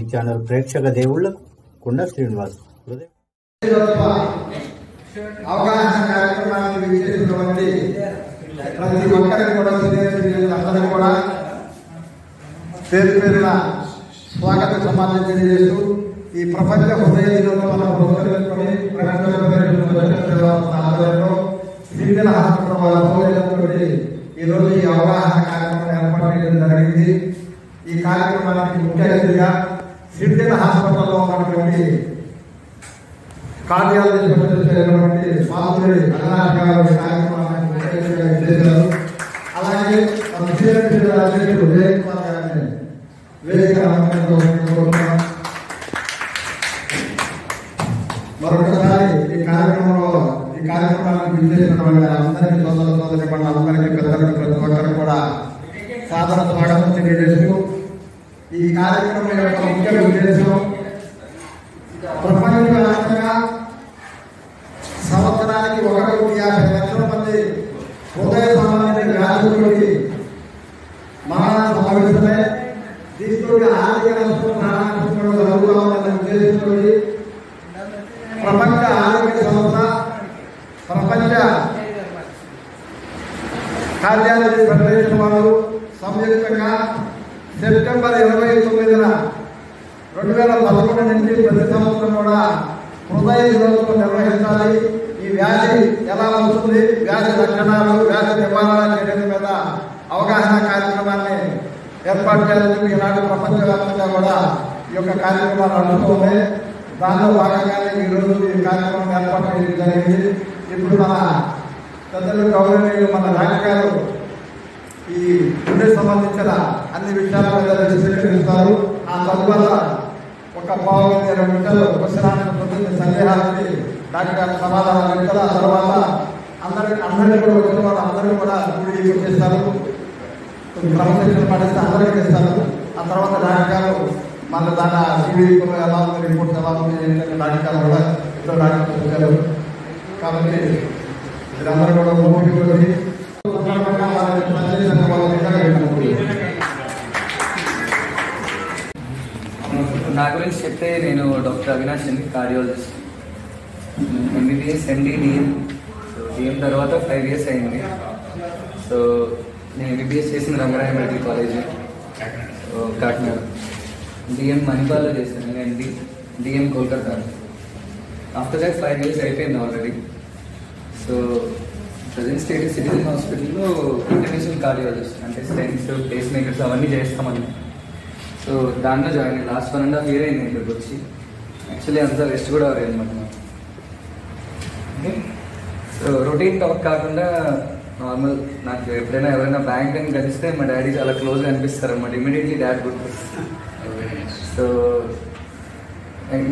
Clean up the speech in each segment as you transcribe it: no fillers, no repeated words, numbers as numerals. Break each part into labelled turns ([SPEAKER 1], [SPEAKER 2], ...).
[SPEAKER 1] TV channel ప్రేక్షక దేవుళ్లకు కొండ శ్రీనివాస్
[SPEAKER 2] అవగాహన కార్యక్రమాన్ని విచ్చేసినటువంటి ప్రతి ఒక్కరికి కూడా అందరూ కూడా పేరు పేరున స్వాగత సమాజం తెలియజేస్తూ ఈ ప్రపంచ హృదయ దినోత్సవం పురస్కరించుకొని ఆధ్వర్యంలో సివిల్ హాస్పిటల్ వాళ్ళతో ఈరోజు ఈ అవగాహన కార్యక్రమం ఏర్పాటు చేయడం జరిగింది. ఈ కార్యక్రమానికి ముఖ్య అతిథిగా సివిల్ హాస్పిటల్లో ఉన్నటువంటి కార్యాలయ అయినటువంటి మాధురి అన్నాథ్ గారు కార్యక్రమాన్ని చేశారు. అలాగే అధ్యక్షుడు ఉదయ్ కుమార్ గారిని వేదిక మరొకసారి ఈ కార్యక్రమానికి విచ్చేసినటువంటి అందరికీ సోదరి అందరికీ పెద్దలకు ప్రతి ఒక్కరు కూడా సాధారణ స్వాగతం తెలియజేస్తూ ఈ కార్యక్రమం యొక్క ముఖ్య ఉద్దేశం ప్రపంచవ్యాప్తంగా సంవత్సరానికి 1.50 లక్షల మంది హృదయ సంబంధిత వ్యాధులతోటి మరణాలు సంభవిస్తున్నాయి. దీంతో ఆర్థిక నష్టం ప్రాణాంశం జరుగుతామన్న ఉద్దేశంతో ప్రపంచ ఆరోగ్య సంస్థ ప్రపంచ కార్యాలయ ఫెడరేషన్ వారు సంయుక్తంగా సెప్టెంబర్ 29న 2011 నుంచి ప్రతి సంవత్సరం కూడా హృదయ దినోత్సవం నిర్వహించాలి. ఈ వ్యాధి ఎలా వస్తుంది, వ్యాధి లక్షణాలు, వ్యాధి నివారణ చర్యల మీద అవగాహన కార్యక్రమాన్ని ఏర్పాటు చేయాలని ఈనాడు ప్రపంచవ్యాప్తంగా కూడా ఈ యొక్క కార్యక్రమాలు నడుస్తున్నాయి. దానిలో భాగంగానే ఈరోజు ఈ కార్యక్రమం ఏర్పాటు చేయడం జరిగింది. ఇప్పుడు మన పెద్దలు గౌరవనీయులు మన డాక్టర్ గారు ఈ గుండెకి సంబంధించిన అన్ని విషయాల మీద విశ్లేషిస్తారు. ఆ తరువాత ఒక 20 నిమిషాలు క్వశ్చన్ సందేహాలకి డాక్టర్ గారు సమాధానాలు ఇస్తారు. ఆ తర్వాత అందరినీ కూడా వచ్చిన వాళ్ళు అందరూ కూడా గుడికి వచ్చేస్తారు. క్రమశిక్షణ పాటిస్తే అందరికీ ఇస్తారు. ఆ తర్వాత డాక్టర్ గారు మన దాని టీవీలో ఎలా ఉంది, రిపోర్ట్స్ ఎలా ఉంది ఏంటంటే డాక్టర్ గారు కూడా ఇద్దరు డాక్టర్స్ వచ్చారు. కాబట్టి మీరందరూ కూడా ఓపిక
[SPEAKER 3] నా గురించి చెప్తే నేను డాక్టర్ అవినాష్ అండి, cardiologist, MBBS, MD, DM. So DM తర్వాత 5 years అయింది. సో నేను ఎంబీబీఎస్ చేసిన Rangaraya medical college Kakinada, DM మణిపాల్లో చేశాను నేను, MD, DM Kolkata. After that 5 years అయిపోయింది already. So present state citizen హాస్పిటల్లో ఇంటర్నేషనల్ కార్డియాలజిస్ట్, అంటే స్టెంట్స్, పేస్ మేకర్స్ అవన్నీ చేస్తామని. సో దాంట్లో జాయిన్ అయ్యి లాస్ట్ 1.5 years అయింది ఇక్కడికి వచ్చి. యాక్చువల్లీ అంతా రెస్ట్ కూడా అవ్వలేదు అనమాట నాకు. సో రొటీన్ టాక్ కాకుండా నార్మల్, నాకు ఎప్పుడైనా ఎవరైనా బ్యాంక్ అని కలిస్తే మా డాడీ చాలా క్లోజ్గా అనిపిస్తారు అనమాట. ఇమీడియట్లీ డాడ్ గుర్తొస్తుంది. సో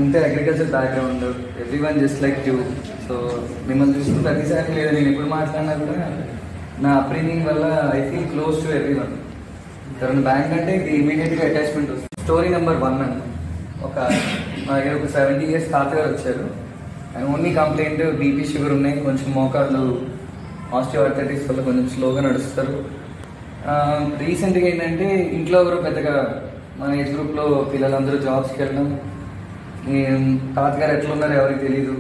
[SPEAKER 3] ఇంత agriculture background, every one just like you. So మిమ్మల్ని చూసిన ప్రతిసారి లేదా నేను ఎప్పుడు మాట్లాడినా కూడా నా అప్బ్రింగింగ్ వల్ల I feel close to every one. ఎవరైనా బ్యాంక్ అంటే ఇమీడియట్గా అటాచ్మెంట్ వస్తుంది. స్టోరీ నెంబర్ 1 అండి. మా దగ్గర ఒక 70 years తాతగారు వచ్చారు. And only complaint BP, sugar ఉన్నాయి, కొంచెం మోకాళ్ళు ఆస్టియోఆర్థరైటిస్ వల్ల కొంచెం స్లోగా నడుస్తారు. రీసెంట్గా ఏంటంటే ఇంట్లో ఎవరు పెద్దగా మన ఏజ్ గ్రూప్లో పిల్లలందరూ జాబ్స్కి వెళ్ళడం, తాతగారు ఎట్లా ఉన్నారో ఎవరికి తెలీదు.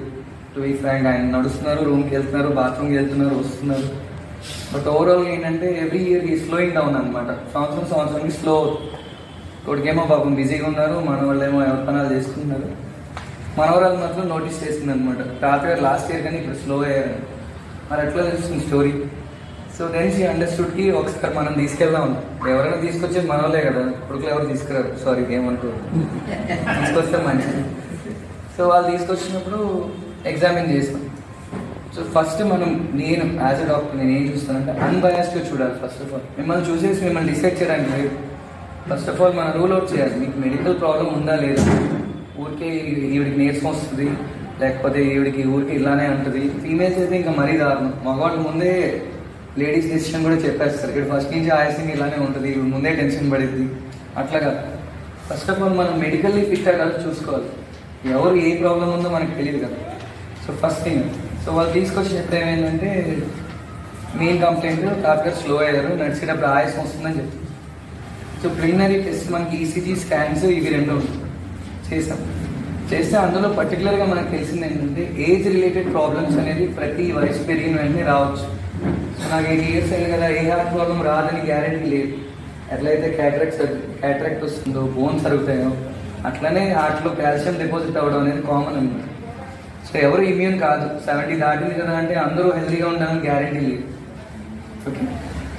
[SPEAKER 3] టు బీ ఫ్రాంక్, ఆయన నడుస్తున్నారు, రూమ్కి వెళ్తున్నారు, బాత్రూమ్కి వెళ్తున్నారు, వస్తున్నారు. బట్ ఓవరాల్ ఏంటంటే ఎవ్రీ ఇయర్ ఈ స్లోయింగ్ డౌన్ అనమాట. సంవత్సరానికి స్లో. కొడుకేమో పాపం బిజీగా ఉన్నారు, మనవాళ్ళేమో ఎవరి పనాలు చేసుకుంటున్నారు. మనవరాలు మాత్రం నోటీస్ చేస్తుంది అనమాట, తాతగారు లాస్ట్ ఇయర్ కానీ ఇప్పుడు స్లో అయ్యారు. మరి ఎట్లా తెలుస్తుంది స్టోరీ. సో దెన్ షీ అండర్స్టూడ్కి ఒకసారి మనం తీసుకెళ్దాం. ఎవరైనా తీసుకొచ్చేది మనవాళ్ళే కదా, కొడుకులు ఎవరు తీసుకురారు, సారీ ఏమనుకో, తీసుకొస్తే మంచిది. సో వాళ్ళు తీసుకొచ్చినప్పుడు ఎగ్జామిన్ చేస్తాం. సో ఫస్ట్ నేను యాజ్ ఎ డాక్టర్ నేను ఏం చూస్తానంటే అన్బయాస్డ్గా చూడాలి. ఫస్ట్ ఆఫ్ ఆల్ మిమ్మల్ని చూసేసి మిమ్మల్ని డిసైడ్ చేయడానికి లేదు. ఫస్ట్ ఆఫ్ ఆల్ మనం రూల్ అవుట్ చేయాలి, మీకు మెడికల్ ప్రాబ్లం ఉందా లేదా. ఊరికే ఈవిడికి నీరసం వస్తుంది, లేకపోతే ఈవిడికి ఊరికి ఇలానే ఉంటుంది. ఫీమేల్స్ అయితే ఇంకా మరీ దారుణం. మగవాళ్ళ ముందే లేడీస్ డెసిషన్ కూడా చెప్పేస్తారు, ఇక్కడ ఫస్ట్ నుంచి ఆయాసం ఇలానే ఉంటుంది, ముందే టెన్షన్ పడుద్ది. అట్లాగా ఫస్ట్ ఆఫ్ ఆల్ మనం మెడికల్లీ ఫిట్ అవ్వాలి చూసుకోవాలి. ఎవరు ఏ ప్రాబ్లం ఉందో మనకు తెలియదు కదా. సో ఫస్ట్ థింగ్, సో వాళ్ళు తీసుకొచ్చినప్పుడు ఏమైందంటే మెయిన్ కంప్లైంట్ డాక్టర్ స్లో అయ్యారు, నడిచేటప్పుడు ఆయాసం వస్తుందని చెప్తారు. సో ప్రిలిమినరీ టెస్ట్ మనకి ఈసీజీ స్కాన్స్ ఇవి 2 ఉంటాయి. చేస్తే అందులో పర్టికులర్గా మనకు తెలిసింది ఏంటంటే ఏజ్ రిలేటెడ్ ప్రాబ్లమ్స్ అనేది ప్రతి వయసు పెరిగిన వెంటనే రావచ్చు. సో నాకు 8 years అయింది కదా, ఏ హార్ట్ ప్రాబ్లం రాదని గ్యారెంటీ లేదు. ఎట్లయితే క్యాట్రాక్ట్ వస్తుందో, బోన్స్ అరుగుతాయో, అట్లనే హార్ట్లో కాల్షియం డిపాజిట్ అవ్వడం అనేది కామన్ అన్నమాట. సో ఎవరు ఇమ్యూన్ కాదు. 70 దాటింది కదా అంటే అందరూ హెల్తీగా ఉండాలని గ్యారెంటీ లేదు. ఓకే,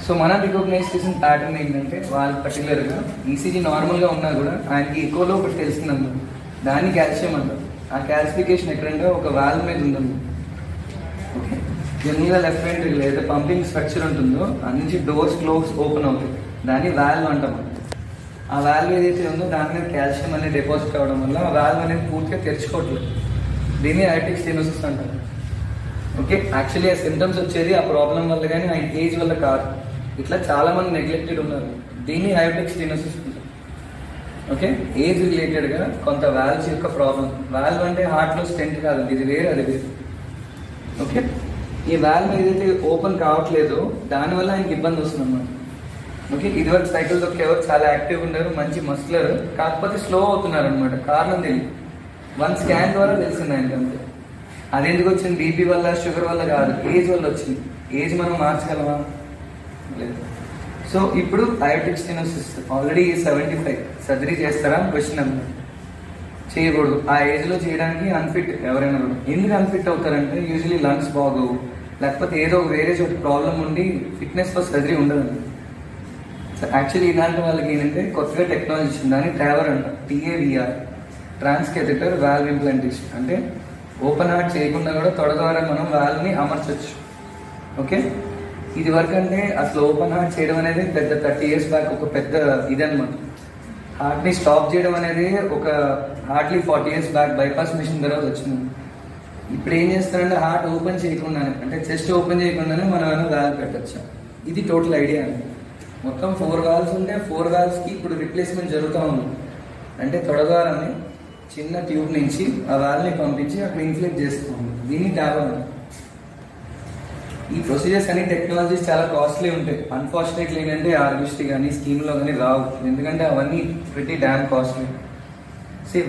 [SPEAKER 3] సో మనం రికగ్నైజ్ చేసిన ప్యాటర్న్ ఏంటంటే వాళ్ళు పర్టికులర్గా ఈసీజీ నార్మల్గా ఉన్నా కూడా ఆయనకి ఎక్కువలో ఒకటి తెలిసిందన్నమాట, దాన్ని కాల్షియం అంటారు. ఆ క్యాల్సిఫికేషన్ ఎక్కడంటే ఒక వాల్వ్ మీద ఉందన్నమాట. ఓకే, జనరల్గా లెఫ్ట్ వెంట్రికల్ ఏదైతే పంపింగ్ స్ట్రక్చర్ ఉంటుందో అన్ని నుంచి డోర్స్ క్లోజ్ ఓపెన్ అవుతాయి, దాన్ని వాల్వ్ అంటాం. ఆ వాల్వ్ ఏదైతే ఉందో దాని మీద కాల్షియం అనేది డిపాజిట్ అవ్వడం వల్ల ఆ వాల్వ్ అనేది పూర్తిగా తెరుచుకోవట్లేదు. దీన్ని అయాటిక్ స్టెనోసిస్ అంటారు. ఓకే, యాక్చువల్లీ ఆ సిమ్టమ్స్ వచ్చేది ఆ ప్రాబ్లం వల్ల కానీ ఆయన ఏజ్ వల్ల కాదు. ఇట్లా చాలా మంది నెగ్లెక్టెడ్ ఉన్నారు. దీన్ని అయాటిక్ స్టెనోసిస్ అంటారు. ఓకే, ఏజ్ రిలేటెడ్గా కొంత వాల్వ్స్ యొక్క ప్రాబ్లం. వాల్వ్ అంటే హార్ట్లో స్టెంట్ కాదు, ఇది వేరే, అది వేరే. ఓకే, ఈ వాల్వ్ ఏదైతే ఓపెన్ కావట్లేదో దానివల్ల ఆయనకి ఇబ్బంది వస్తుంది అన్నమాట. ఓకే, ఇదివరకు సైకిల్ దొక్కేవారు చాలా యాక్టివ్గా ఉన్నారు, మంచి మస్కులర్, కాకపోతే స్లో అవుతున్నారు అనమాట. కారణం తెలియదు, 1 స్కాన్ ద్వారా తెలిసింది ఆయనకి అంతే. అది ఎందుకు వచ్చింది? బీపీ వల్ల, షుగర్ వల్ల కాదు, ఏజ్ వల్ల వచ్చింది. ఏజ్ మనం మార్చగలమా? లేదు. సో ఇప్పుడు అయాటిక్ స్టెనోసిస్ ఆల్రెడీ 75, సర్జరీ చేస్తారా క్వశ్చన్ అన్నమాట. చేయకూడదు. ఆ ఏజ్లో చేయడానికి అన్ఫిట్ ఎవరైనా కూడా. ఎందుకు అన్ఫిట్ అవుతారంటే యూజువలీ లంగ్స్ బాగోవు, లేకపోతే ఏదో వేరే చోట ప్రాబ్లం ఉండి ఫిట్నెస్ ఫర్ సర్జరీ ఉండదండి. సో యాక్చువల్లీ ఇలాంటి వాళ్ళకి ఏంటంటే కొత్తగా టెక్నాలజీ వచ్చింది, దాన్ని ట్రావర్ అంటారు. TAVR, transcatheter valve implantation. అంటే ఓపెన్ హార్ట్ చేయకుండా కూడా తొడ ద్వారా మనం వాల్వ్ని అమర్చవచ్చు. ఓకే, ఇది వరకు అంటే అసలు ఓపెన్ హార్ట్ చేయడం అనేది పెద్ద 30 years బ్యాక్ ఒక పెద్ద ఇదన్నమాట. హార్ట్ని స్టాప్ చేయడం అనేది ఒక hardly 40 years back bypass machine తర్వాత వచ్చింది. ఇప్పుడు ఏం చేస్తారంటే హార్ట్ ఓపెన్ చేయకుండానే, అంటే చెస్ట్ ఓపెన్ చేయకుండానే మనం ఏమైనా వాల్వ్ పెట్టచ్చు. ఇది టోటల్ ఐడియా అండి. మొత్తం 4 వాల్వ్స్ ఉంటే 4 వాల్వ్స్కి ఇప్పుడు రిప్లేస్మెంట్ జరుగుతూ ఉంది. అంటే తొడ ద్వారానే చిన్న ట్యూబ్ నుంచి ఆ వాల్వ్ని పంపించి అక్కడ ఇన్ఫ్లేట్ చేస్తుంది. దీన్ని ట్యాబర్. ఈ ప్రొసీజర్స్ అన్ని టెక్నాలజీస్ చాలా కాస్ట్లీ ఉంటాయి. అన్ఫార్చునేట్లీ ఏంటంటే ఆర్బిస్టీ కానీ స్కీమ్లో కానీ రావు, ఎందుకంటే అవన్నీ ప్రతి డ్యామ్ కాస్ట్లీ.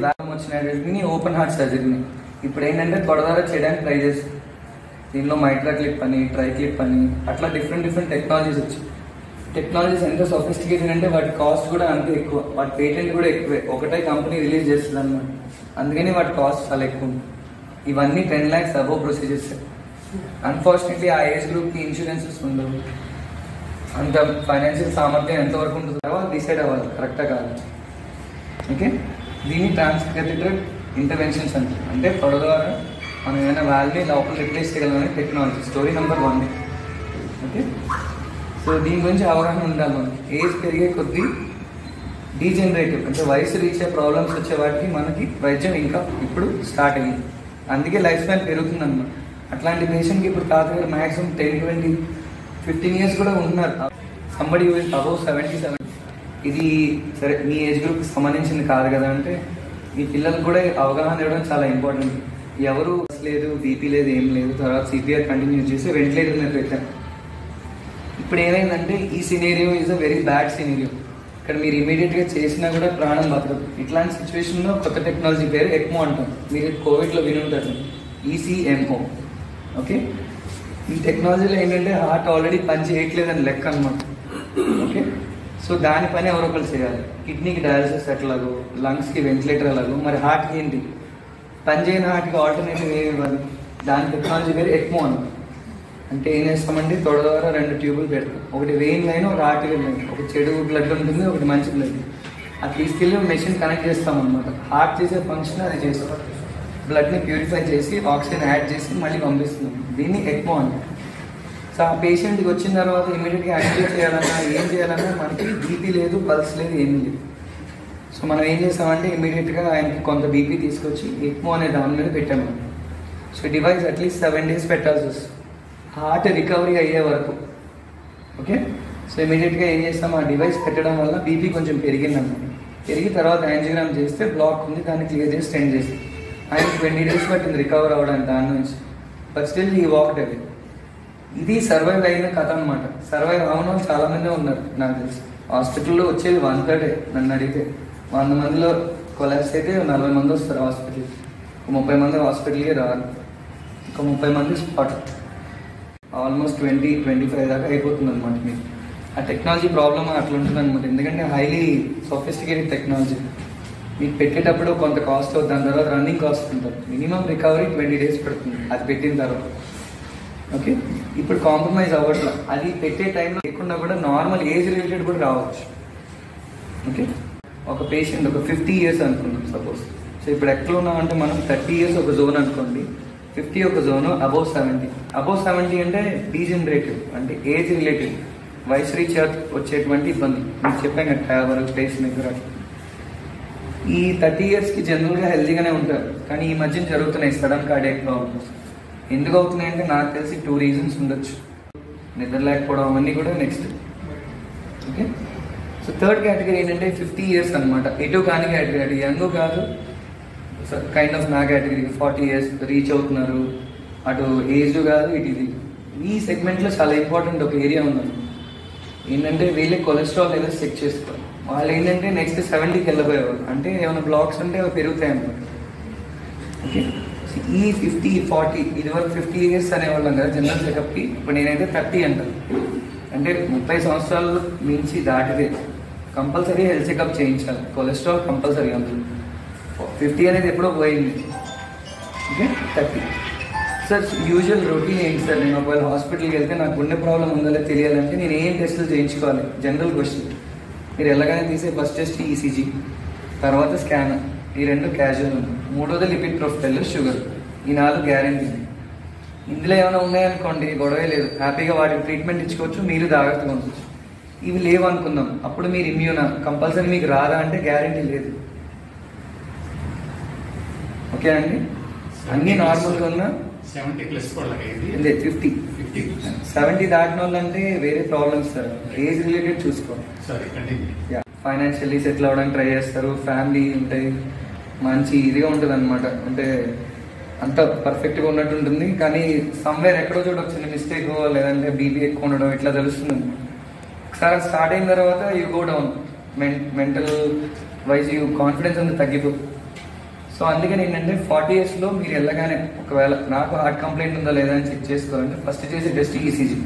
[SPEAKER 3] వాల్వ్ వచ్చినటువంటి ఓపెన్ హార్ట్ సర్జరీని ఇప్పుడు ఏంటంటే తొడ ద్వారా చేయడానికి ట్రై చేస్తాం. దీనిలో మైట్రా క్లిప్ అని, ట్రై క్లిప్ అని, అట్లా డిఫరెంట్ టెక్నాలజీస్ వచ్చాయి. టెక్నాలజీస్ ఎంత సొఫిస్టికేటెడ్ అంటే వాటి కాస్ట్ కూడా అంతే ఎక్కువ, వాటి పేటెంట్ కూడా ఎక్కువే. ఒకటే కంపెనీ రిలీజ్ చేస్తుంది అన్నమాట, అందుకని వాటి కాస్ట్ చాలా ఎక్కువ ఉంది. ఇవన్నీ 10 lakhs అబోవ్ ప్రొసీజర్స్. అన్ఫార్చునేట్లీ ఆ ఏజ్ గ్రూప్కి ఇన్సూరెన్సెస్ ఉండవు, అంత ఫైనాన్షియల్ సామర్థ్యం ఎంతవరకు ఉంటుందో తర్వాత డిసైడ్ అవ్వాలి కరెక్టా కాదు. ఓకే, దీన్ని ట్రాన్స్కెథెటర్ ఇంటర్వెన్షన్స్ అంటారు. అంటే తొడ ద్వారా మనం ఏమైనా వాల్వ్ని లోపల రిప్లేస్ చేయగలమనే technology. Story number 1. Okay, so దీని గురించి అవగాహన ఉండాలి మనకి. ఏజ్ పెరిగే కొద్దీ డీజనరేటివ్ అంటే వయసు రీచే ప్రాబ్లమ్స్ వచ్చే వాటికి మనకి వైద్యం ఇంకా ఇప్పుడు స్టార్ట్ అయ్యింది. అందుకే లైఫ్ స్పాన్ పెరుగుతుంది అన్నమాట. అట్లాంటి పేషెంట్కి ఇప్పుడు తాతగారు మ్యాక్సిమం 10, 20, 15 years కూడా ఉంటున్నారు. Somebody above 77. ఇది సరే మీ ఏజ్ గ్రూప్కి సంబంధించింది కాదు కదా అంటే మీ పిల్లలకు కూడా అవగాహన ఇవ్వడం చాలా ఇంపార్టెంట్. ఎవరు లేదు, బీపీ లేదు, ఏం లేదు, తర్వాత CPR కంటిన్యూ చేసి వెంటిలేటర్ మీద పెట్టాను. ఇప్పుడు ఏమైందంటే ఈ scenario is a very bad scenario. ఇక్కడ మీరు ఇమీడియట్గా చేసినా కూడా ప్రాణం బతకదు. ఇట్లాంటి సిచ్యువేషన్లో కొత్త టెక్నాలజీ పేరు ECMO అంటాం. మీరు కోవిడ్లో విని ఉంటారు, ECMO. ఓకే, ఈ టెక్నాలజీలో ఏంటంటే హార్ట్ ఆల్రెడీ పని చేయట్లేదని లెక్క అనమాట. ఓకే, సో దాని పని ఎవరో ఒకరు చేయాలి. కిడ్నీకి డయాలసిస్ ఎట్లాగో, లంగ్స్కి వెంటిలేటర్ ఎలాగో, మరి హార్ట్కి ఏంటి? పని చేయని హార్ట్కి ఆల్టర్నేటివ్ ఏమి ఇవ్వాలి? దాని టెక్నాలజీ పేరు ECMO అన్నమాట. అంటే ఏం చేస్తామంటే తొడ ద్వారా 2 ట్యూబులు పెడతాం. ఒకటి వెయిన్ లైన్, ఒక ఆర్టరీ లైన్. ఒక చెడు బ్లడ్ ఉంటుంది, ఒకటి మంచి బ్లడ్. అది తీసుకెళ్ళి మెషిన్ కనెక్ట్ చేస్తాం అనమాట. హార్ట్ చేసే ఫంక్షన్ అది చేస్తాం. బ్లడ్ని ప్యూరిఫై చేసి ఆక్సిజన్ యాడ్ చేసి మళ్ళీ పంపిస్తున్నాం. దీన్ని ECMO అంటారు. సో ఆ పేషెంట్కి వచ్చిన తర్వాత ఇమీడియట్గా యాక్టివేట్ చేయాలన్నా ఏం చేయాలన్నా మనకి బీపీ లేదు, పల్స్ లేదు, ఏమీ లేదు. సో మనం ఏం చేస్తామంటే ఇమీడియట్గా ఆయనకి కొంత బీపీ తీసుకొచ్చి ECMO అనే దాని మీద పెట్టాము. సో డివైస్ అట్లీస్ట్ 7 days పెట్టాల్సి వస్తుంది హార్ట్ రికవరీ అయ్యే వరకు. ఓకే, సో ఇమీడియట్గా ఏం చేస్తాం, ఆ డివైస్ పెట్టడం వల్ల బీపీ కొంచెం పెరిగిందన్నమాట. పెరిగి తర్వాత యాంజియోగ్రామ్ చేస్తే బ్లాక్ ఉంది, దాన్ని క్లియర్ చేసి స్టెంట్ చేస్తాం. ఆయన 20 days పట్టింది రికవర్ అవ్వడానికి దాని నుంచి. బట్ స్టిల్ ఈ వాక్డ్ అవే. ఇది సర్వైవ్ అయిన కథ అనమాట. సర్వైవ్ అవన వాళ్ళు చాలామంది ఉన్నారు నాకు తెలిసి. హాస్పిటల్లో వచ్చేది 1/3. నన్ను అడిగితే 100 మందిలో కొలాప్స్ అయితే 40 మంది వస్తారు హాస్పిటల్, 30 మంది హాస్పిటల్కి రారు, ఒక 30 మంది స్పాట్. ఆల్మోస్ట్ 20-25 దాకా అయిపోతుంది అనమాట మీకు. ఆ టెక్నాలజీ ప్రాబ్లమ్ అట్లా ఉంటుంది అనమాట, ఎందుకంటే హైలీ సొఫిస్టికేటెడ్ టెక్నాలజీ. మీకు పెట్టేటప్పుడు కొంత కాస్ట్ అవుతుంది, దాని తర్వాత రన్నింగ్ కాస్ట్ ఉంటుంది. మినిమం రికవరీ 20 days పడుతుంది అది పెట్టిన తర్వాత. ఓకే, ఇప్పుడు కాంప్రమైజ్ అవ్వట్లా, అది పెట్టే టైంలో లేకుండా కూడా నార్మల్ ఏజ్ రిలేటెడ్ కూడా రావచ్చు. ఓకే, ఒక పేషెంట్ ఒక 50 years అనుకుందాం సపోజ్. సో ఇప్పుడు ఎట్లా ఉన్నామంటే మనం 30 years ఒక జోన్ అనుకోండి, 50 ఒక జోను, అబౌవ్ 70. అబౌవ్ 70 అంటే డీజనరేటివ్, అంటే ఏజ్ రిలేటెడ్, వయసు రీత్యా వచ్చేటువంటి ఇబ్బంది. మీకు చెప్పాను కదా, ట్రావెల్, పేస్ మేకర్. ఈ 30 yearsకి జనరల్గా హెల్తీగానే ఉంటారు, కానీ ఈ మధ్య జరుగుతున్నాయి సడన్ కార్డియాక్ ప్రాబ్లమ్స్. ఎందుకు అవుతున్నాయంటే నాకు తెలిసి 2 reasons ఉండొచ్చు. నిద్ర లేకపోవడం అవన్నీ కూడా next. Okay, so third category ఏంటంటే 50 years అనమాట. ఎటు కాని కేటగిరీ, యంగ్ కాదు, కైండ్ ఆఫ్ నా కేటగిరీ 40 years రీచ్ అవుతున్నారు, అటు ఏజ్ కాదు ఇటు ఇది. ఈ సెగ్మెంట్లో చాలా ఇంపార్టెంట్ ఒక ఏరియా ఉందండి, ఏంటంటే వీళ్ళే కొలెస్ట్రాల్ లెవెల్స్ చెక్ చేసుకోవాలి. వాళ్ళు ఏంటంటే నెక్స్ట్ 70కి వెళ్ళిపోయేవారు, అంటే ఏమైనా బ్లాక్స్ ఉంటే అవి పెరుగుతాయి అన్నమాట. ఓకే, ఈ 50-40 ఇది వరకు 50 years అనేవాళ్ళం కదా జనరల్ చెకప్కి, ఇప్పుడు నేనైతే 30 అంటాను. అంటే 30 సంవత్సరాలు మించి దాటితే కంపల్సరీ హెల్త్ చెకప్ చేయించాలి, కొలెస్ట్రాల్ కంపల్సరీ అందులో. 50 అనేది ఎప్పుడో పోయింది. ఓకే, 30. సార్ యూజువల్ రొటీన్ ఏంటి సార్? నేను ఒకవేళ హాస్పిటల్కి వెళ్తే నాకు గుండె ప్రాబ్లం ఉందో తెలియాలంటే నేను ఏం టెస్టులు చేయించుకోవాలి? General question. మీరు ఎలాగైనా తీసే ఫస్ట్ టెస్ట్ ఈసీజీ, తర్వాత స్కాన్, ఈ 2 క్యాజువల్ ఉంది. 3వది లిపిడ్ ప్రొఫైల్, షుగర్. ఈ 4 గ్యారెంటీ. ఇందులో ఏమైనా ఉన్నాయనుకోండి గొడవే లేదు, హ్యాపీగా వాటికి ట్రీట్మెంట్ ఇచ్చుకోవచ్చు, మీరు జాగ్రత్తగా ఉండొచ్చు. ఇవి లేవు అనుకుందాం, అప్పుడు మీరు ఇమ్యూనా, కంపల్సరీ మీకు రాదా అంటే గ్యారెంటీ లేదు. ఓకే అండి, అన్నీ నార్మల్గా ఉన్నా 50 70 దాటిన వాళ్ళంటే వేరే ప్రాబ్లమ్స్ సార్, ఏజ్ రిలేటెడ్ చూసుకోవాలి. ఫైనాన్షియల్లీ సెటిల్ అవ్వడానికి ట్రై చేస్తారు, ఫ్యామిలీ ఉంటాయి, మంచి ఇదిగా ఉంటుంది అనమాట, అంటే అంత పర్ఫెక్ట్గా ఉన్నట్టు ఉంటుంది, కానీ సమ్వేర్ ఎక్కడో చోట వచ్చింది మిస్టేక్, లేదంటే బీపీ ఎక్కువ ఉండడం ఇట్లా తెలుస్తుంది అనమాట. ఒకసారి స్టార్ట్ అయిన తర్వాత you go down, mental wise you confidence అంతా తగ్గిపోతుంది. సో అందుకని ఏంటంటే 40 yearsలో మీరు వెళ్ళగానే ఒకవేళ నాకు హార్ట్ కంప్లైంట్ ఉందా లేదా అని చెక్ చేసుకోవాలంటే ఫస్ట్ చేసే టెస్ట్ ఈసీజీ.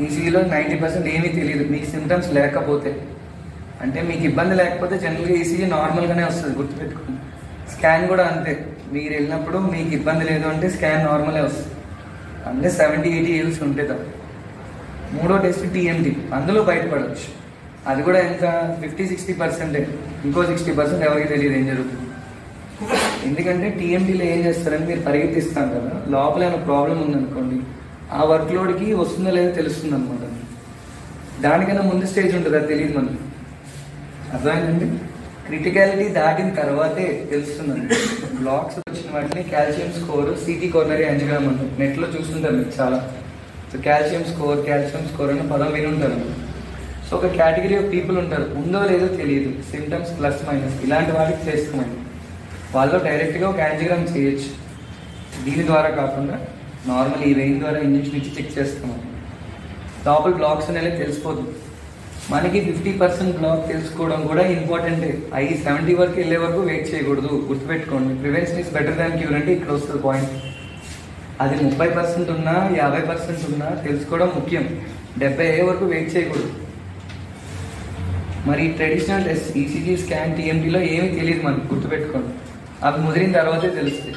[SPEAKER 3] ఈసీజీలో 90% ఏమీ తెలియదు మీకు సిమ్టమ్స్ లేకపోతే, అంటే మీకు ఇబ్బంది లేకపోతే జనరల్గా ఈసీజీ నార్మల్గానే వస్తుంది, గుర్తుపెట్టుకోండి. స్కాన్ కూడా అంతే, మీరు వెళ్ళినప్పుడు మీకు ఇబ్బంది లేదు అంటే స్కాన్ నార్మలే వస్తుంది, అంటే 70-80 years ఉంటే తప్ప. 3వ టెస్ట్ టీఎంటీ, అందులో బయటపడవచ్చు. అది కూడా ఎంత 50-60%, ఇంకో 60% ఎవరికి తెలియదు ఏం జరుగుతుంది. ఎందుకంటే టీఎంటీలో ఏం చేస్తారని మీరు పరిగెత్తిస్తాను కదా, లోపల ఏమైనా ప్రాబ్లం ఉందనుకోండి, ఆ వర్క్లోడ్కి వస్తుందో లేదో తెలుస్తుంది అనమాట. దానికన్నా ముందు స్టేజ్ ఉంటుంది, అది తెలియదు మనకి. అర్థమైందండి, క్రిటికాలిటీ దాటిన తర్వాతే తెలుస్తుందండి. బ్లాక్స్ వచ్చిన వాటిని కాల్షియం స్కోర్, సిటీ కోర్నరీ యాంజియోగ్రామ్ అంటారు, నెట్లో చూస్తుంటారు మీకు చాలా. సో కాల్షియం స్కోర్ అనే పదం వినుంటారు. సో ఒక కేటగిరీ ఆఫ్ పీపుల్ ఉంటారు, ఉందో లేదో తెలియదు, సిమ్టమ్స్ ప్లస్ మైనస్, ఇలాంటి వాటికి చేసుకోమండి. వాళ్ళు డైరెక్ట్గా ఒక యాంజియోగ్రామ్ చేయొచ్చు, దీని ద్వారా కాకుండా నార్మల్ ఈ వెయిన్ ద్వారా ఇంజెక్షన్ ఇచ్చి చెక్ చేస్తాము. లోపల బ్లాక్స్ అనేవి తెలిసిపోతుంది. మనకి 50% బ్లాక్ తెలుసుకోవడం కూడా ఇంపార్టెంటే. 70 వరకు వెళ్ళే వరకు వెయిట్ చేయకూడదు, గుర్తుపెట్టుకోండి. Prevention is better than cure అంటే ఇక్కడ వస్తుంది పాయింట్. అది 30% ఉన్నా 50% ఉన్నా తెలుసుకోవడం ముఖ్యం. 70 వరకు వెయిట్ చేయకూడదు. మరి ట్రెడిషనల్ టెస్ట్ ఈసీజీ, స్కాన్, టీఎంటీలో ఏమీ తెలియదు మనకు, గుర్తుపెట్టుకోండి. అవి ముదిరిన తర్వాతే తెలుస్తాయి.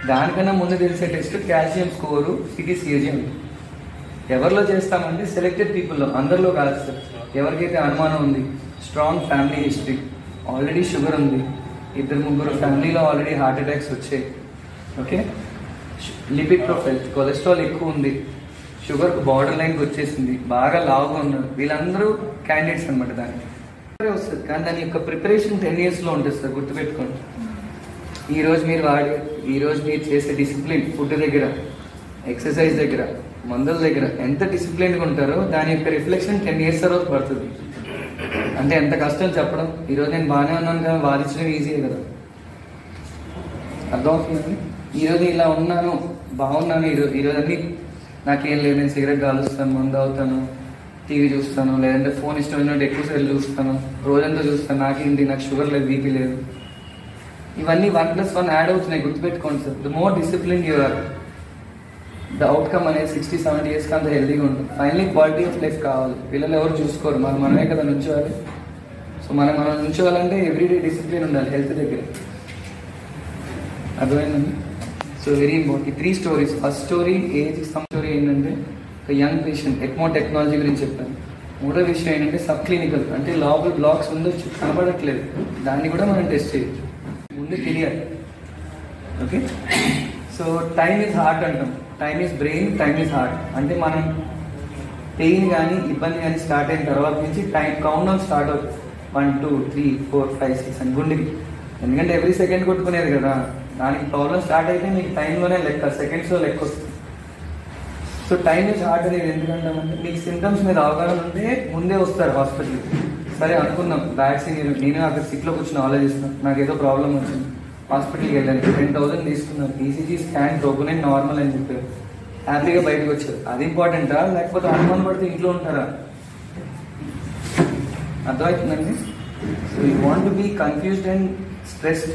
[SPEAKER 3] దానికన్నా ముందు తెలిసే టెస్ట్ కాల్షియం స్కోరు, సిటీసీఏజీ ఉంది. ఎవరిలో చేస్తామంటే సెలెక్టెడ్ పీపుల్లో, అందరిలో కాదు సార్. ఎవరికైతే అనుమానం ఉంది, strong family history, already sugar ఉంది, 2-3 ఫ్యామిలీలో ఆల్రెడీ హార్ట్ అటాక్స్ వచ్చాయి, ఓకే, లిపిడ్ ప్రొఫైల్, కొలెస్ట్రాల్ ఎక్కువ ఉంది, షుగర్ బార్డర్ లైన్కి వచ్చేసింది, బాగా లావుగా ఉన్నారు, వీళ్ళందరూ క్యాండిడేట్స్ అనమాట. దానికి వస్తుంది, కానీ దాని యొక్క ప్రిపరేషన్ 10 yearsలో ఉంటుంది సార్, గుర్తుపెట్టుకోండి. ఈరోజు మీరు చేసే డిసిప్లిన్, ఫుడ్ దగ్గర, ఎక్సర్సైజ్ దగ్గర, మందుల దగ్గర ఎంత డిసిప్లిన్గా ఉంటారో దాని యొక్క రిఫ్లెక్షన్ 10 years తర్వాత పడుతుంది. అంటే ఎంత కష్టం చెప్పడం. ఈరోజు నేను బాగానే ఉన్నాను కానీ వాదించడం ఈజీయే కదా, అర్థమవుతుందండి. ఈరోజు ఇలా ఉన్నాను, బాగున్నాను, ఈరోజు అన్నీ నాకేం లేదు, నేను సిగరెట్ కాలుస్తాను, మందు అవుతాను, టీవీ చూస్తాను, లేదంటే ఫోన్ ఇష్టమైనట్టు ఎక్కువసేపు చూస్తాను, రోజంతా చూస్తాను, నాకేంటి నాకు షుగర్ లేదు, బీపీ లేదు. ఇవన్నీ 1+1 యాడ్ అవుతున్నాయి, గుర్తుపెట్టుకోండి sir. The more discipline you are, the outcome అనేది 60-70 yearsకి అంత హెల్తీగా ఉంటుంది. ఫైనలీ క్వాలిటీ ఆఫ్ లైఫ్ కావాలి. పిల్లలు ఎవరు చూసుకోరు, మనమే కదా నుంచోవాలి. సో మనం నుంచోవాలంటే ఎవ్రీడే డిసిప్లిన్ ఉండాలి హెల్త్ దగ్గర. అర్థమైందండి? So very important. 3 stories. First story age story ఏంటంటే ఒక యంగ్ పేషెంట్, ఎక్మో టెక్నాలజీ గురించి చెప్పాను. మూడో విషయం ఏంటంటే సబ్ క్లినికల్, అంటే లోపల బ్లాక్స్ ఉండొచ్చు, కనపడట్లేదు, దాన్ని కూడా మనం టెస్ట్ చేయొచ్చు, ముందు తెలియాలి. Okay, so time is heart అంటాం. Time is brain, time is heart. అంటే మనం పెయిన్ కానీ ఇబ్బంది కానీ స్టార్ట్ అయిన తర్వాత నుంచి టైం కౌంట్ డౌన్ స్టార్ట్ అవుతుంది. 1 2 3 4 5 6 అని గుండెకి. ఎందుకంటే ఎవ్రీ సెకండ్ కొట్టుకునేది కదా, దానికి ప్రాబ్లం స్టార్ట్ అయితే మీకు టైంలోనే లెక్క, సెకండ్స్లో లెక్క వస్తుంది. సో టైం ఈజ్ హార్ట్ అనేది ఎందుకంటామంటే మీకు సింటమ్స్ మీద అవగాహన ఉంటే ముందే వస్తారు హాస్పిటల్కి. సరే అనుకున్నాం వ్యాక్సిన్, నేను అక్కడ సిక్లో కూర్చొని ఆలోచిస్తున్నాను, నాకు ఏదో ప్రాబ్లం వచ్చింది, హాస్పిటల్కి వెళ్ళాను, 10,000 తీసుకున్నారు, ఈసీజీ స్కాన్ ట్రోపోనైన్ నార్మల్ అని చెప్పారు, హ్యాపీగా బయటకు వచ్చారు. అది ఇంపార్టెంటా, లేకపోతే అనుమానం పడితే ఇంట్లో ఉంటారా? అర్థమవుతుందండి? So you want to be confused and stressed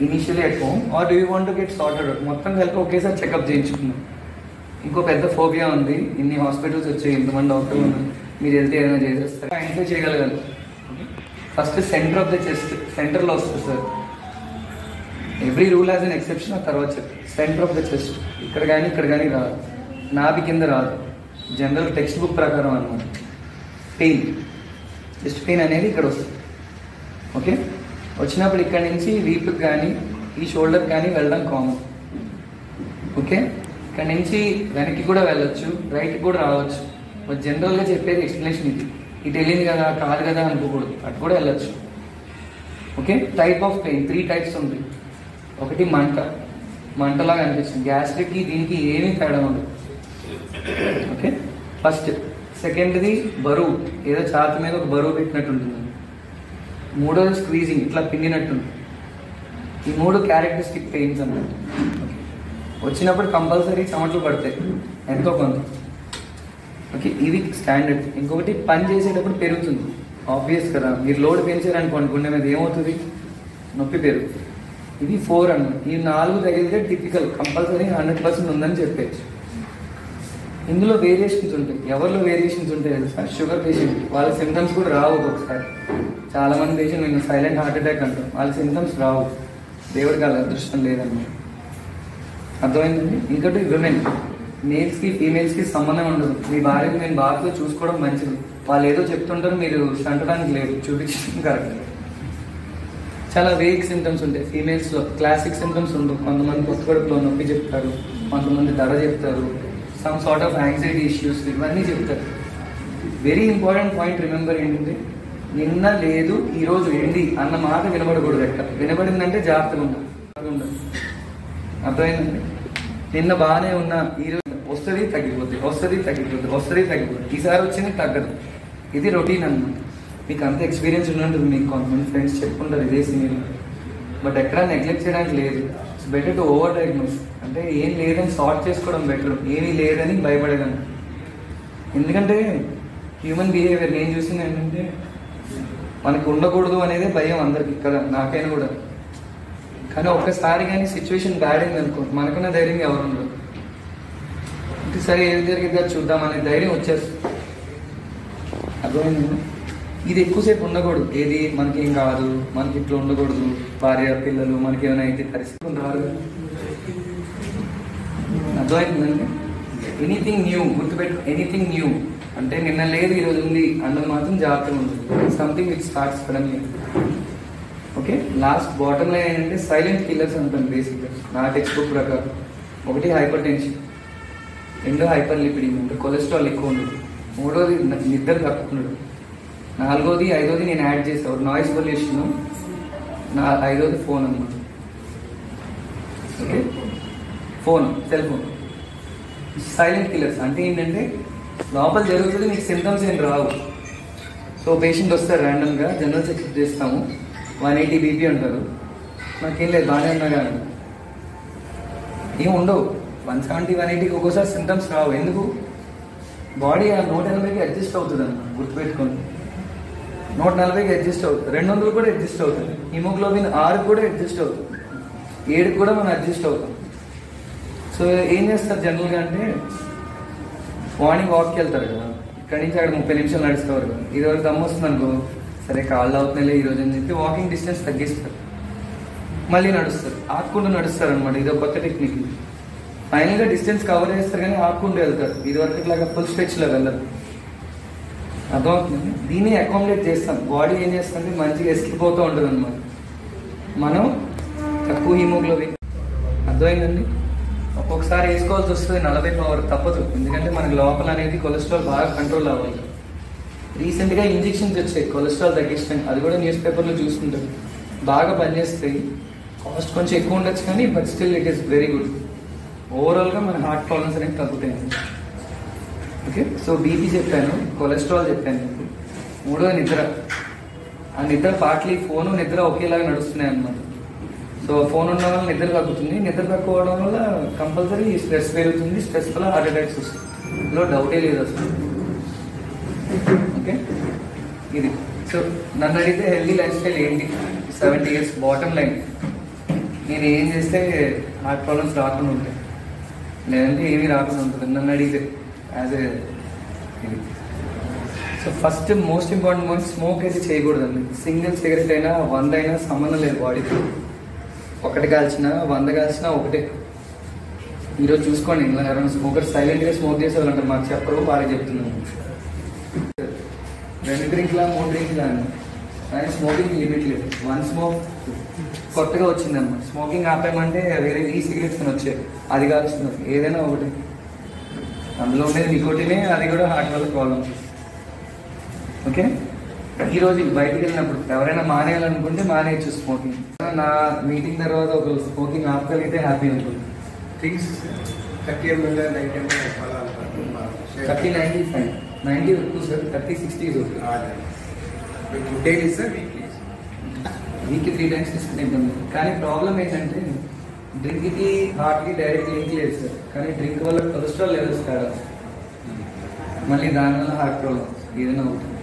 [SPEAKER 3] initially at home, or do you want to get sorted out? మొత్తం కలిపి ఒకేసారి చెకప్ చేయించుకున్నాం. ఇంకో పెద్ద ఫోబియా ఉంది, ఇన్ని హాస్పిటల్స్ వచ్చాయి, ఇంతమంది డాక్టర్లు ఉన్నారు, మీరు వెళ్తే ఏదైనా చేసేస్తారు, ఐడెంటిఫై చేయగలగాలి. First centre of the chest, సెంటర్లో వస్తుంది sir. Every rule has an exception, ఆ తర్వాత సెంటర్ ఆఫ్ ద చెస్ట్, ఇక్కడ కానీ రాదు, నాభి కింద రాదు, జనరల్ టెక్స్ట్ బుక్ ప్రకారం అన్నమాట. పెయిన్, చెస్ట్ పెయిన్ అనేది ఇక్కడ వస్తుంది. ఓకే, వచ్చినప్పుడు ఇక్కడ నుంచి వీపుకి కానీ ఈ షోల్డర్ కానీ వెళ్ళడం కామన్. ఓకే, ఇక్కడ నుంచి వెనక్కి కూడా వెళ్ళొచ్చు, రైట్కి కూడా రావచ్చు. బట్ జనరల్గా చెప్పేది ఎక్స్ప్లెనేషన్ ఇది. ఇటు వెళ్ళింది కదా, కాదు కదా అనుకోకూడదు, అటు కూడా వెళ్ళొచ్చు. Okay, type of pain 3 types ఉంది. ఒకటి మంటలాగా అనిపిస్తుంది, గ్యాస్ట్రిక్కి దీనికి ఏమీ తేడా ఉండదు. Okay, first. సెకండ్ది బరువు, ఏదో ఛాతి మీద ఒక బరువు పెట్టినట్టు ఉంటుంది. మూడోది స్క్వీజింగ్, ఇట్లా పిండినట్టుంది. ఈ 3 క్యారెక్టరిస్టిక్ పెయిన్స్ అన్నమాట. వచ్చినప్పుడు కంపల్సరీ చెమటలు పడతాయి ఎంతో కొంత. ఓకే, ఇది స్టాండర్డ్. ఇంకొకటి పని చేసేటప్పుడు పెరుగుతుంది, ఆబ్వియస్ కదా. మీరు లోడ్ పెంచారనుకోండి గుండె మీద ఏమవుతుంది, నొప్పి పెరుగుతుంది. ఇది 4 అన్నమాట. ఈ 4 తగిలితే టిపికల్, కంపల్సరీ 100% ఉందని చెప్పేసి. ఇందులో వేరియేషన్స్ ఉంటాయి. ఎవరిలో వేరియేషన్స్ ఉంటాయి తెలుసా? షుగర్ పేషెంట్, వాళ్ళ సింటమ్స్ కూడా రావు ఒక్కొక్కసారి. చాలా మంది పేషెంట్ నేను సైలెంట్ హార్ట్ అటాక్ అంటాం, వాళ్ళ సింటమ్స్ రావు, దేవుడికి వాళ్ళ అదృష్టం లేదన్నమాట. అర్థమైందండి? ఇంకోటి విమెన్, మేల్స్కి ఫీమేల్స్కి సంబంధం ఉండదు. మీ భార్యకు నేను బాగా చూసుకోవడం మంచిది, వాళ్ళు ఏదో చెప్తుంటారు, మీరు సంటడానికి లేదు, చూపించడం కరెక్ట్. చాలా వేగ్ సింటమ్స్ ఉంటాయి ఫీమేల్స్లో, క్లాసిక్ సింటమ్స్ ఉండవు. కొంతమంది కొత్త కడుపులో నొప్పి చెప్తారు, కొంతమంది దడ చెప్తారు, some sort of anxiety issues, ఇవన్నీ చెప్తారు. వెరీ ఇంపార్టెంట్ పాయింట్ రిమెంబర్ ఏంటంటే, నిన్న లేదు ఈరోజు ఏంటి అన్న మాట వినబడకూడదు. ఎక్కడ వినబడిందంటే జాగ్రత్తగా ఉండాలి. అర్థమైందండి? నిన్న బాగానే ఉన్నా, ఈరోజు వస్తుంది తగ్గిపోతుంది, వస్తుంది తగ్గిపోతుంది, వస్తుంది తగ్గిపోతుంది, ఈసారి వచ్చింది తగ్గదు. ఇది రొటీన్ అన్నమాట. మీకు అంత ఎక్స్పీరియన్స్ ఉన్నట్టుంది, మీకు కొంతమంది ఫ్రెండ్స్ చెప్పుకుంటారు ఇదే సీనియర్, బట్ ఎక్కడ నెగ్లెక్ట్ చేయడానికి లేదు. It's better to over diagnose, అంటే ఏం లేదని సార్ట్ చేసుకోవడం బెటర్, ఏమీ లేదని భయపడేదాన్ని. ఎందుకంటే హ్యూమన్ బిహేవియర్ నేను చూసింది ఏంటంటే, మనకు ఉండకూడదు అనేదే భయం అందరికి కదా, నాకైనా కూడా. కానీ ఒక్కసారి కానీ సిచ్యువేషన్ బ్యాడ్ అయింది అనుకో, మనకున్న ధైర్యం ఎవరు ఉండదు. అంటే సరే ఏది జరిగిద్దా చూద్దామనే ధైర్యం వచ్చేస్తుంది. అర్థమైంది? ఇది ఎక్కువసేపు ఉండకూడదు. ఏది మనకేం కాదు, మనకి ఇట్లా ఉండకూడదు, భార్య పిల్లలు మనకి ఏమైనా అయితే పరిస్థితి రాదు. అర్థమవుతుందండి? ఎనీథింగ్ న్యూ, గుర్తుపెట్టు, ఎనీథింగ్ న్యూ అంటే నిన్న లేదు ఈరోజు ఉంది అన్నది మాత్రం జాగ్రత్తగా ఉంటుంది. Something which starts suddenly. Okay, last bottom line ఏంటంటే సైలెంట్ కిల్లర్స్ అంటాను బేసిక్గా నా టెక్స్ట్ బుక్ ప్రకారం. ఒకటి హైపర్ టెన్షన్, రెండో హైపర్ లిపిడియం అంటే కొలెస్ట్రాల్ ఎక్కువ ఉండదు, మూడోది నిద్ర తక్కువ ఉండదు, నాలుగోది ఐదోది నేను యాడ్ చేసాను నాయిస్ పొల్యూషన్, ఐదోది ఫోన్ అన్నమాట. Okay, phone, cell phone. Silent killers అంటే ఏంటంటే లోపల జరుగుతుంది, మీకు సింటమ్స్ ఏం రావు. సో పేషెంట్ వస్తారు ర్యాండమ్గా, జనరల్ చెకప్ చేస్తాము, 180 BP అంటారు, నాకేం లేదు బాగానే ఉన్నా కానీ ఏం ఉండవు. 170, 180 ఒక్కోసారి సింటమ్స్ రావు. ఎందుకు? బాడీ ఆ 180కి అడ్జస్ట్ అవుతుంది అన్నమాట, గుర్తుపెట్టుకోండి. 140కి అడ్జస్ట్ అవుతుంది, 200 కూడా అడ్జస్ట్ అవుతుంది. హిమోగ్లోబిన్ 6 కూడా అడ్జస్ట్ అవుతుంది, 7 కూడా మనం అడ్జస్ట్ అవుతాం. సో ఏం చేస్తారు జనరల్గా అంటే మార్నింగ్ వాక్కి వెళ్తారు కదా, ఇక్కడి నుంచి అక్కడ 30 నిమిషాలు నడుస్తారు కదా, ఇదివరకు దమ్ము వస్తుంది అనుకో, సరే కాళ్ళు అవుతున్నాయిలే ఈరోజు అని చెప్పి వాకింగ్ డిస్టెన్స్ తగ్గిస్తారు, మళ్ళీ నడుస్తారు, ఆకుండా నడుస్తారు అనమాట. ఇది ఒక కొత్త టెక్నిక్. ఫైనల్గా డిస్టెన్స్ కవర్ చేస్తారు కానీ ఆకుండా వెళ్తారు, ఇదివరకు ఇట్లాగా ఫుల్ స్ట్రెచ్లో వెళ్ళరు. అర్థమవుతుంది. దీన్ని అకామిడేట్ చేస్తాం. బాడీ ఏం చేస్తుంది, మంచిగా ఎస్కిపోతూ ఉంటుంది అనమాట. మనం తక్కువ హిమోగ్లోబిన్, అర్థమైందండి. ఒక్కొక్కసారి వేసుకోవాల్సి వస్తుంది 40 పవర్, తప్పదు. ఎందుకంటే మనకి లోపల అనేది కొలెస్ట్రాల్ బాగా కంట్రోల్ అవ్వాలి. రీసెంట్గా ఇంజెక్షన్స్ వచ్చాయి కొలెస్ట్రాల్ తగ్గించడానికి, అది కూడా న్యూస్ పేపర్లో చూసుకుంటారు. బాగా పనిచేస్తాయి. కాస్ట్ కొంచెం ఎక్కువ ఉండొచ్చు కానీ but still it is very good. ఓవరాల్గా మన హార్ట్ ప్రాబ్లమ్స్ అనేవి తగ్గుతాయి. ఓకే, సో బీపీ చెప్పాను, కొలెస్ట్రాల్ చెప్పాను. మూడో నిద్ర. ఆ నిద్ర పార్ట్లీ ఫోను నిద్ర ఒకేలాగా నడుస్తున్నాయి అన్నమాట. సో ఫోన్ ఉండడం వల్ల నిద్ర తగ్గుతుంది, నిద్ర తక్కువడం వల్ల కంపల్సరీ స్ట్రెస్ పెరుగుతుంది, స్ట్రెస్ వల్ల హార్ట్ అటాక్స్ వస్తుంది. ఇందులో డౌటే లేదు అసలు. ఓకే, ఇది. సో నన్ను అడిగితే హెల్దీ లైఫ్ స్టైల్ ఏంటి, 70 years బాటమ్ లైన్. నేను ఏం చేస్తే హార్ట్ ప్రాబ్లమ్స్ రాకుండా ఉంటాయి, లేదంటే ఏమీ రాకుండా ఉంటుంది నన్ను అడిగితే యాజ్ ఏ ఇది. So first most important point, smoke అయితే చేయకూడదండి. సింగిల్ సిగరెట్ అయినా 100 అయినా సంబంధం లేదు బాడీకి. 1 కాల్చినా 100 కాల్చినా ఒకటే. ఈరోజు చూసుకోండి, ఇలా ఎవరైనా స్మోకర్ సైలెంట్గా స్మోక్ చేసేవాళ్ళంటారు, మాకు చెప్పరు, వాళ్ళకి చెప్తున్నాను. 2 డ్రింక్లా 3 డ్రింక్లా అని, కానీ స్మోకింగ్ లిమిట్ లేదు. 1 స్మోక్ కొత్తగా వచ్చిందన్నమాట. స్మోకింగ్ ఆపేయమంటే వేరే ఈ సిగరెట్స్ వచ్చాయి, అది కాల్చున్నారు. ఏదైనా ఒకటి, అందులో ఉండేది నికోటినే, అది కూడా హార్ట్ వల్ల ప్రాబ్లమ్స్. ఓకే, ఈరోజు బయటికి వెళ్ళినప్పుడు ఎవరైనా మానేయాలనుకుంటే మానేయచ్చు స్మోకింగ్. నా మీటింగ్ తర్వాత ఒక స్మోకింగ్ ఆపగలిగితే హ్యాపీ ఉంటుంది.
[SPEAKER 4] Things 30 ml 90 ml
[SPEAKER 3] 30, 90 fine. 90 ఎక్కువ sir, 30, 60 okay.
[SPEAKER 4] Daily sir, weekly
[SPEAKER 3] వీక్కి 3 times తీసుకునే ఇబ్బంది. కానీ ప్రాబ్లం ఏంటంటే డ్రింక్కి హార్ట్కి డైరెక్ట్ లింక్ లేదు సార్, కానీ డ్రింక్ వల్ల కొలెస్ట్రాల్ లెవెల్స్ తేడా, మళ్ళీ దానివల్ల హార్ట్ ప్రాబ్లమ్ ఏదైనా అవుతుంది.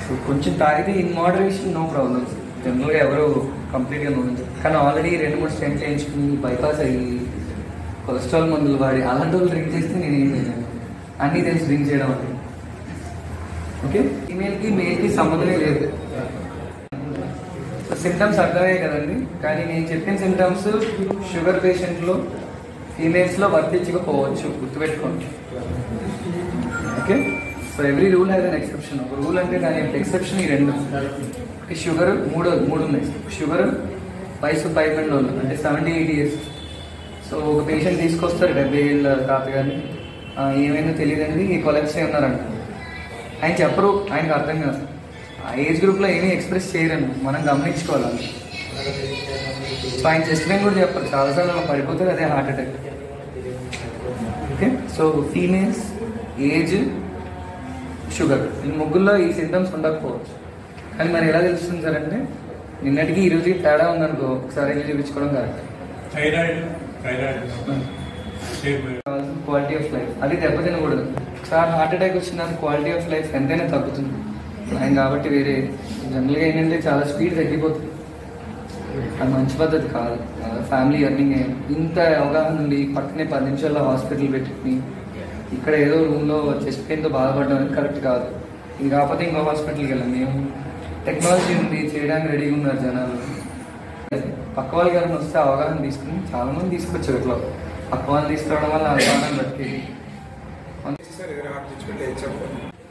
[SPEAKER 3] సో కొంచెం తాగితే ఇన్ మోడరేషన్ నో ప్రాబ్లమ్స్. జనరల్గా ఎవరు కంప్లీట్గా నోడించారు, కానీ ఆల్రెడీ 2-3 స్టెంట్లు వేయించుకుని బైపాస్ అయ్యి కొలెస్ట్రాల్ మందులు వాడి అలాంటి వాళ్ళు డ్రింక్ చేస్తే నేనేం చేయలేను. అన్నీ తెలిసి డ్రింక్ చేయడం అంటే. ఓకే, ఫీమేల్కి మేల్కి సంబంధమే లేదు. సిమ్టమ్స్ అర్థమయ్యాయి కదండి. కానీ నేను చెప్పిన సిమ్టమ్స్ షుగర్ పేషెంట్లో ఫీమేల్స్లో వర్తించకపోవచ్చు, గుర్తుపెట్టుకోండి. Okay, so every rule has an exception. ఒక రూల్ అంటే దాని ఎక్సెప్షన్ ఈ 2. షుగర్ 3 ఉన్నాయి. షుగర్ వయసు 5 అంటే 70-80 years. సో ఒక పేషెంట్ తీసుకొస్తారు 70 ఏళ్ళ తాతగారిని, ఏమైనా తెలియదండి కొలెప్స్ ఉన్నారంట. ఆయన చెప్పరు, ఆయనకు అర్థం కాదు. ఆ ఏజ్ గ్రూప్లో ఏమీ ఎక్స్ప్రెస్ చేయరని మనం గమనించుకోవాలి. సో ఆయన చెస్ట్ పెయిన్ కూడా చెప్పరు, చాలాసార్లు పడిపోతారు, అదే heart attack. Okay, so females, age, sugar, ఈ ముగ్గుల్లో ఈ సింటమ్స్ ఉండకపోవచ్చు. కానీ మరి ఎలా తెలుస్తుంది సార్ అంటే, నిన్నటికి ఈ రోజుకి తేడా ఉందనుకో, ఒకసారి వెళ్ళి చూపించుకోవడం కరెక్ట్. క్వాలిటీ ఆఫ్ లైఫ్ అది దెబ్బతినకూడదు. ఒకసారి హార్ట్ అటాక్ వచ్చిన క్వాలిటీ ఆఫ్ లైఫ్ ఎంతైనా తగ్గుతుంది ఆయన. కాబట్టి వేరే జనరల్గా ఏంటంటే చాలా స్పీడ్ తగ్గిపోతుంది, అది మంచి పద్ధతి కాదు. ఫ్యామిలీ ఎర్నింగ్ ఇంత అవగాహన ఉంది, పక్కనే 10 నిమిషాల్లో హాస్పిటల్ పెట్టుకుని ఇక్కడ ఏదో రూమ్లో చెస్ట్ పెయిన్తో బాధపడడం అనేది కరెక్ట్ కాదు. ఇది కాకపోతే ఇంకో హాస్పిటల్కి వెళ్ళాం. మేము టెక్నాలజీ ఉంది, చేయడానికి రెడీగా ఉన్నారు జనాలు. పక్క వాళ్ళకి ఎవరైనా వస్తే అవగాహన తీసుకుని చాలామంది తీసుకొచ్చారు. ఇట్లా పక్క వాళ్ళు తీసుకురావడం వల్ల అవగాహన బతికేది.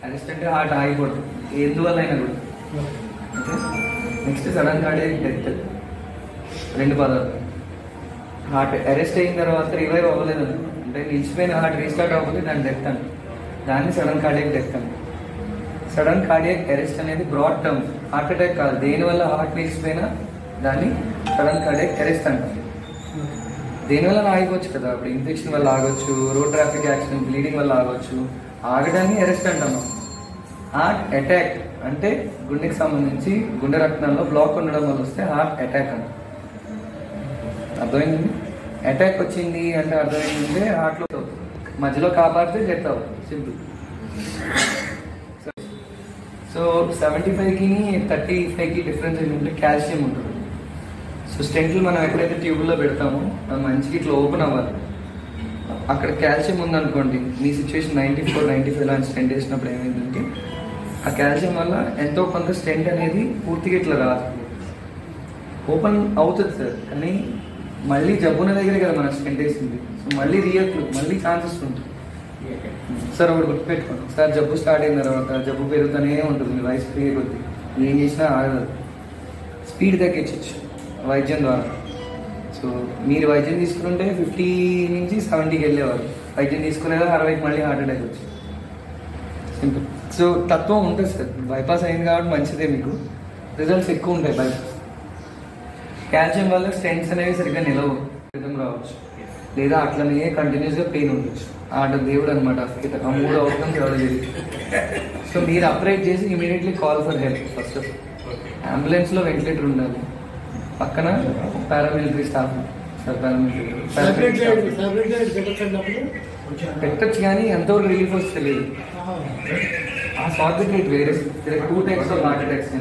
[SPEAKER 3] అరెస్ట్ అంటే హార్ట్ ఆగిపోతుంది, ఎందువల్ల అయినా కూడా. Next sudden cardiac death. 2 పదాలు. హార్ట్ అరెస్ట్ అయిన తర్వాత రివైవ్ అవ్వలేదు అంటే నిలిచిపోయిన హార్ట్ రీస్టార్ట్ అవ్వకపోతే దాన్ని డెత్ అని, దాన్ని సడన్ కార్డియాక్ డెత్ అని. సడన్ కార్డియాక్ అరెస్ట్ అనేది బ్రాడ్ టర్మ్, హార్ట్ అటాక్ కాదు. దేనివల్ల హార్ట్ నిలిచిపోయినా దాన్ని సడన్ కార్డియాక్ అరెస్ట్ అంటారు. దేనివల్ల ఆగిపోవచ్చు కదా, ఇప్పుడు ఇన్ఫెక్షన్ వల్ల ఆగొచ్చు, రోడ్ ట్రాఫిక్ యాక్సిడెంట్, బ్లీడింగ్ వల్ల ఆగొచ్చు. ఆగడాన్ని అరెస్ట్ అంటాము. హార్ట్ అటాక్ అంటే గుండెకి సంబంధించి గుండె రక్తంలో బ్లాక్ ఉండడం వల్ల వస్తే హార్ట్ అటాక్ అంట. అర్థమైందండి? అటాక్ వచ్చింది అంటే అర్థమైందంటే హార్ట్లో మధ్యలో కాపాడితే డెత్ అవుతుంది, సింపుల్. సో 75కి 35కి డిఫరెన్స్ ఏంటంటే కాల్షియం ఉంటుంది. సో స్టెంట్లు మనం ఎక్కడైతే ట్యూబ్లో పెడతామో అది మంచిగా ఇట్లా ఓపెన్ అవ్వాలి. అక్కడ కాల్షియం ఉందనుకోండి, మీ సిచ్యువేషన్ 94, 95 లాంటి స్టెంట్ వేసినప్పుడు ఏమైందంటే ఆ కాల్షియం వల్ల ఎంతో కొంత స్టెంట్ అనేది పూర్తిగా ఇట్లా రాదు, ఓపెన్ అవుతుంది సార్. కానీ మళ్ళీ జబ్బున దగ్గరే కదా మనం స్టెంట్ వేసింది. సో మళ్ళీ మళ్ళీ ఛాన్సెస్ ఉంటుంది సార్. ఒకటి గుర్తుపెట్టుకోండి సార్, జబ్బు స్టార్ట్ అయిన తర్వాత జబ్బు పెరుగుతూనే ఉంటుంది, వయసు పెరిగే కొద్ది ఏం చేసినా ఆగదు. స్పీడ్ తగ్గించవచ్చు వైద్యం ద్వారా. సో మీరు వైద్యం తీసుకుంటే 50 నుంచి 70కి వెళ్ళేవారు, వైద్యం తీసుకునేదా 60కి మళ్ళీ హార్ట్ అటాక్ వచ్చి సింపుల్. సో తత్వం ఉంటుంది సార్. బైపాస్ అయింది కాబట్టి మంచిదే, మీకు రిజల్ట్స్ ఎక్కువ ఉంటాయి బైపాస్. కాల్షియం వల్ల స్టెంట్స్ అనేవి సరిగ్గా నిలవు, రిథం రావచ్చు, లేదా అట్లనే కంటిన్యూస్గా పెయిన్ ఉండొచ్చు. ఆట దేవుడు అనమాట, ఆ 3 అవుట్కమ్స్ ఎవరో తెలియదు. సో మీరు అప్రైట్ చేసి immediately call for help. First off అంబులెన్స్లో వెంటిలేటర్ ఉండాలి, పక్కన పారామిలిటరీ స్టాఫ్ సార్. పెట్టచ్చు కానీ ఎంతవరకు రిలీఫ్ వస్తే తెలియదు. ఆ సార్ట్ రేట్ వేరే 2 టైప్స్ ఆఫ్ హార్ట్ అటాక్స్.